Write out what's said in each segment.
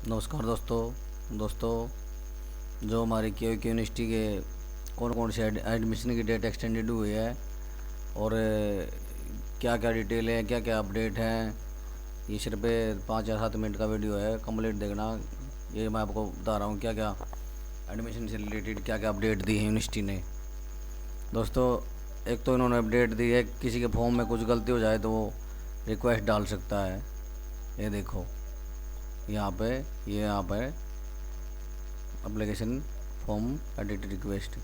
नमस्कार दोस्तों, जो हमारी के यूनिवर्सिटी के कौन कौन से एडमिशन की डेट एक्सटेंडेड हुई है और क्या क्या डिटेल है, क्या क्या अपडेट हैं। ये सिर्फ 5 या 7 मिनट का वीडियो है, कंप्लीट देखना। ये मैं आपको बता रहा हूँ क्या क्या एडमिशन से रिलेटेड क्या क्या अपडेट दी है यूनिवर्सिटी ने। दोस्तों, एक तो इन्होंने अपडेट दी है, किसी के फॉर्म में कुछ गलती हो जाए तो वो रिक्वेस्ट डाल सकता है। ये देखो, यहाँ पे ये यहाँ पे एप्लीकेशन फॉर्म एडिट रिक्वेस्ट।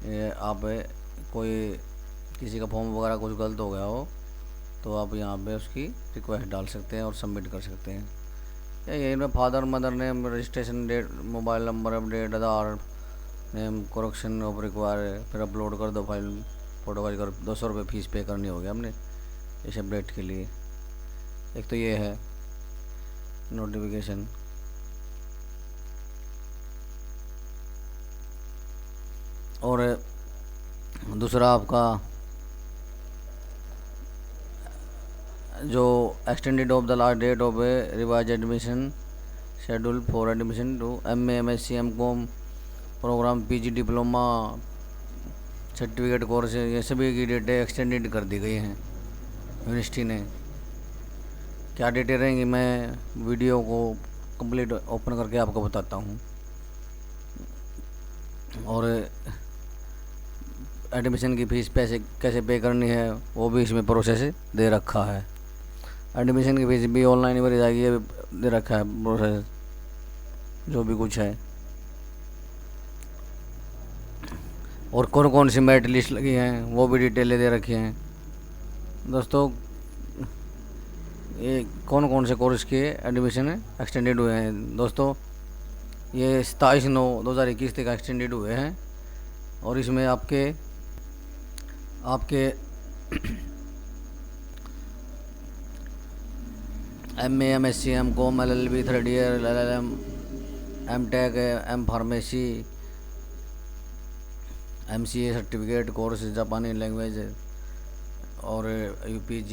ये आप कोई किसी का फॉर्म वगैरह कुछ गलत हो गया हो तो आप यहाँ पे उसकी रिक्वेस्ट डाल सकते हैं और सबमिट कर सकते हैं। यही में father mother name, registration date, mobile number update, Aadhaar name, correction of require, फिर अपलोड कर दो फाइल, फ़ोटो कर 200 रुपये फ़ीस पे करनी होगी हमने इस अपडेट के लिए। एक तो ये है नोटिफिकेशन। और दूसरा आपका जो extended of the last date of a revise admission schedule for admission to MA MSc MCom programme, PG diploma, certificate course, ये सभी की डेटें एक्सटेंडेड कर दी गई हैं यूनिवर्सिटी ने। क्या डेटें रहेंगी मैं वीडियो को कंप्लीट ओपन करके आपको बताता हूँ। और एडमिशन की फ़ीस पैसे कैसे पे करनी है वो भी इसमें प्रोसेस दे रखा है। एडमिशन की फ़ीस भी ऑनलाइन भरी जाएगी, ये भी दे रखा है प्रोसेस, जो भी कुछ है। और कौन कौन सी मेरिट लिस्ट लगी हैं वो भी डिटेलें दे रखी हैं। दोस्तों, ये कौन कौन से कोर्स के एडमिशन एक्सटेंडेड हुए हैं। दोस्तों, ये 27/9/2021 तक एक्सटेंडेड हुए हैं। और इसमें आपके आपके MA MSc MCom LLB third year, LLM, M.Tech, M Pharmacy, MCA certificate course, जापानी लैंग्वेज, और UPG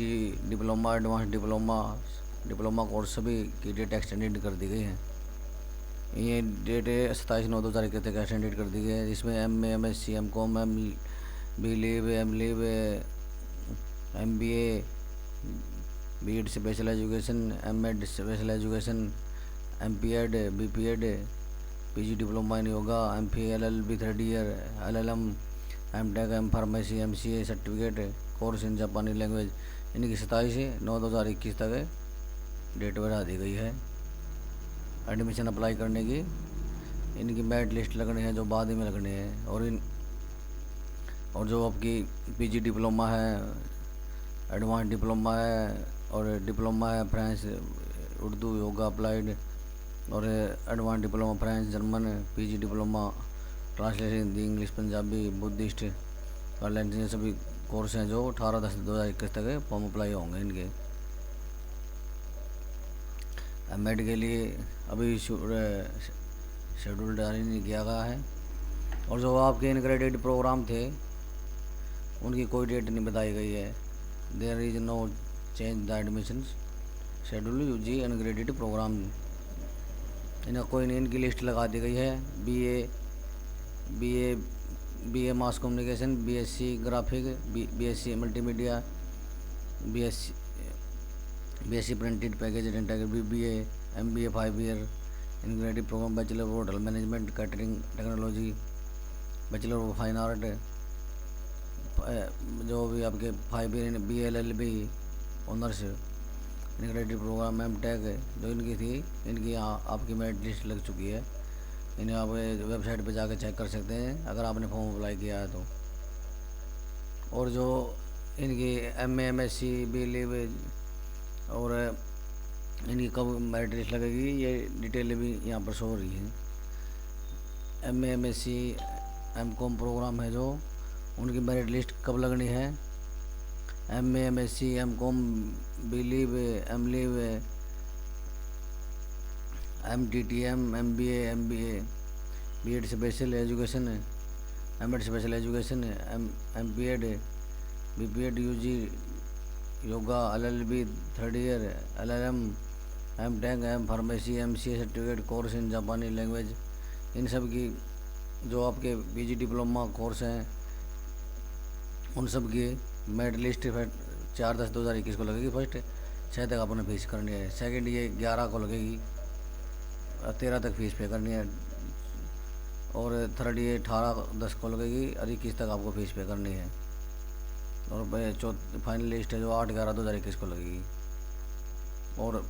diploma, advance diploma course सभी की डेट एक्सटेंडेड कर दी गई है। ये डेट 27/9/2021 तक एक्सटेंडेड कर दी गई है, जिसमें MA MSc MCom, B.Liv, M.Liv, MBA, B.Ed special education, M.Ed special education, MPEd, BPEd, PG diploma in yoga, MPhil, LLB third year, LLM, M.Tech, M Pharmacy, MCA certificate course in जापानी language, इनकी 27/9/2021 तक date बढ़ा दी गई है admission apply करने की। इनकी merit list लगनी है जो बाद में लगनी है। और जो आपकी PG डिप्लोमा है, एडवांस डिप्लोमा है, और डिप्लोमा है फ्रेंच, उर्दू, योगा, अप्लाइड, और advance diploma French, German, PG diploma translation Hindi, English, Punjabi, Buddhist और लैंग्वेज, सभी कोर्स हैं जो 18/10/2021 तक फॉर्म अप्लाई होंगे इनके। M.Ed के लिए अभी शेड्यूल जारी नहीं किया गया है। और जो आपके इनक्रेडिट प्रोग्राम थे उनकी कोई डेट नहीं बताई गई है। There is no change the admission schedule UG ungraded programme. इन्हें कोई नहीं, इनकी लिस्ट लगा दी गई है। BA mass communication, BSc graphic, BSc multimedia, BSc printed package, BBA, MBA 5 year integrated programme, bachelor of hotel management catering technology, bachelor of fine art, जो भी आपके 5 year BLLB honours integrated programme, M.Tech जो इनकी थी, इनकी यहाँ आपकी merit list लग चुकी है। इन्हें आप वेबसाइट पे जाकर चेक कर सकते हैं अगर आपने फॉर्म अप्लाई किया है तो। और जो इनकी MA MSc B.Liv और इनकी कब मेरिट लिस्ट लगेगी ये डिटेल भी यहाँ पर शो हो रही है। MA MSc MCom प्रोग्राम है जो, उनकी मेरिट लिस्ट कब लगनी है। MA MSc MCom B.Liv, M.Liv, MTTM, MBA, MBA, B.Ed special education, M.Ed special education, MPEd, BPEd UG yoga, LLB third year, LLM, M tech, M pharmacy, MCA certificate course in जापानी language, इन सब की जो आपके PG diploma course हैं उन सब की merit list 4/10/2021 को लगेगी। फर्स्ट 6 तक आपने फीस करनी है। सेकंड ये 11 को लगेगी, 13 तक फीस पे करनी है। और थर्ड ये 18/10 को लगेगी और 21 तक आपको फीस पे करनी है। और फाइनल लिस्ट है जो 8/11/2021 को लगेगी। और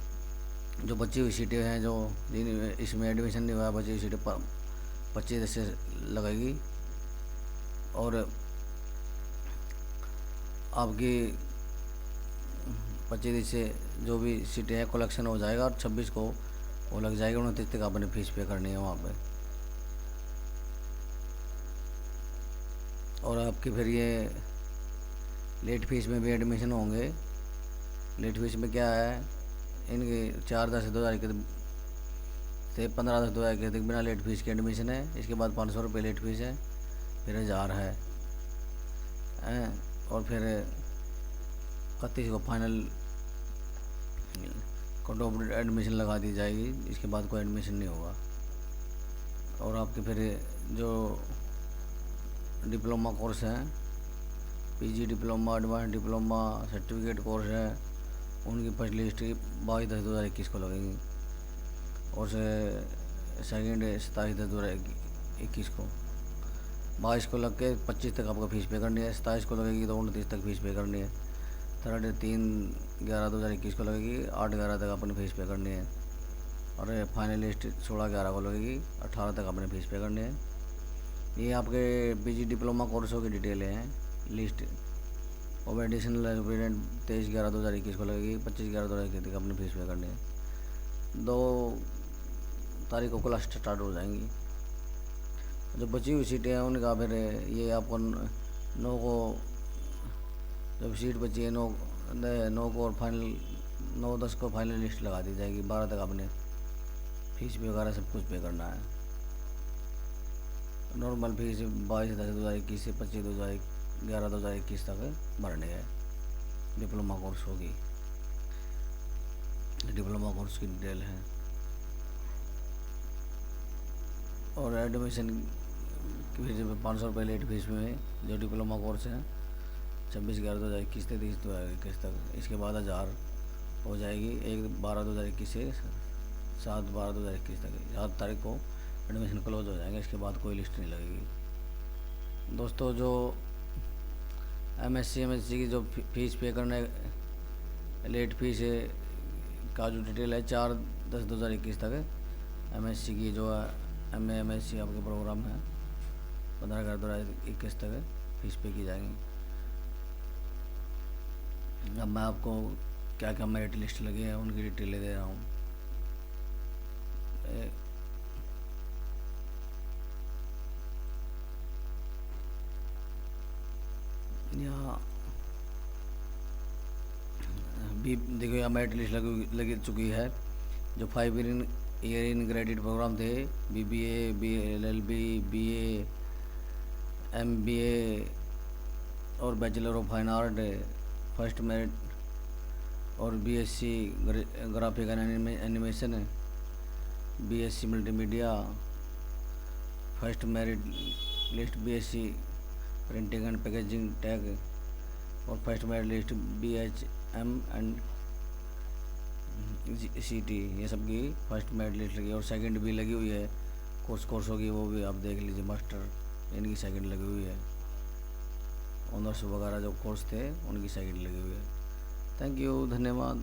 जो बची हुई सीटें हैं जो इसमें एडमिशन नहीं हुआ, बची हुई सीटें 25 से लगेगी। और आपकी 25 से जो भी सीटें हैं कलेक्शन हो जाएगा और 26 को वो लग जाएगी। 29 तक आपने फीस पे करनी है वहाँ पे। और आपके फिर ये लेट फीस में भी एडमिशन होंगे। लेट फीस में क्या है, इनके 4/10/2021 से 15/10/2021 तक बिना लेट फीस के एडमिशन है। इसके बाद 500 रुपये लेट फीस है, फिर 1000 है। और फिर 31 को फाइनल कट ऑफ एडमिशन लगा दी जाएगी। इसके बाद कोई एडमिशन नहीं होगा। और आपके फिर जो डिप्लोमा कोर्स हैं, PG diploma, advance diploma, certificate course है, उनकी फर्स्ट लिस्ट 22/10/2021 को लगेगी। और सेकेंड 27/10/2021 को। 22 को लग के 25 तक आपको फीस पे करनी है। 27 को लगेगी तो 29 तक फीस पे करनी है। थर्ड 3/11/2021 को लगेगी, 8/11 तक अपनी फीस पे करनी है। और फाइनल लिस्ट 16/11 को लगेगी, 18 तक अपनी फीस पे करनी है। ये आपके PG डिप्लोमा कोर्सों की डिटेलें हैं, लिस्ट। और एडिशनल एग्रीमेंट 23/11/2021 को लगेगी, 25/11/2021 तक अपनी फीस पे करनी है। 2 तारीख को क्लास स्टार्ट हो जाएंगी। जो बची हुई सीटें हैं उनका फिर ये आपको 9 को जब सीट बची है 9 को और फाइनल 9/10 को फाइनल लिस्ट लगा दी जाएगी। 12 तक आपने फीस भी वगैरह सब कुछ पे करना है। नॉर्मल फीस 22/10/2021 से 25/11/2021 तक भरनी है। डिप्लोमा कोर्स होगी, डिप्लोमा कोर्स की डिटेल है। और एडमिशन की फीस 500 रुपये लेट फीस में जो डिप्लोमा कोर्स है 26/11/2021 से 30/2021 तक। इसके बाद 1000 हो जाएगी 1/12/2021 से 7/12/2021 तक। 7 तारीख को एडमिशन क्लोज हो जाएंगे। इसके बाद कोई लिस्ट नहीं लगेगी। दोस्तों जो MSc MSc की जो फीस पे करने लेट फीस का जो डिटेल है 4/10/2021 तक। MSc की जो है MA MSc आपके प्रोग्राम है 15/11/2021 तक फीस पे की जाएगी। अब मैं आपको क्या क्या मेरिट लिस्ट लगी है उनकी डिटेलें दे रहा हूँ। यहाँ भी देखो, यहाँ मेरिट लिस्ट लगी चुकी है। जो 5 ईयर इन ग्रेडिट प्रोग्राम थे, BBA, LLB, BA, MBA और bachelor of fine art, first merit. और BSc graphic and animation, BSc multimedia, first merit list BSc printing and packaging tag. और first merit list BHM and CT, ये सब की first merit list लगी। और second भी लगी हुई है कोर्सों की, वो भी आप देख लीजिए। मास्टर इनकी सेकंड लगी हुई है। ऑनर्स वगैरह जो कोर्स थे उनकी सेकंड लगी हुई है। थैंक यू, धन्यवाद।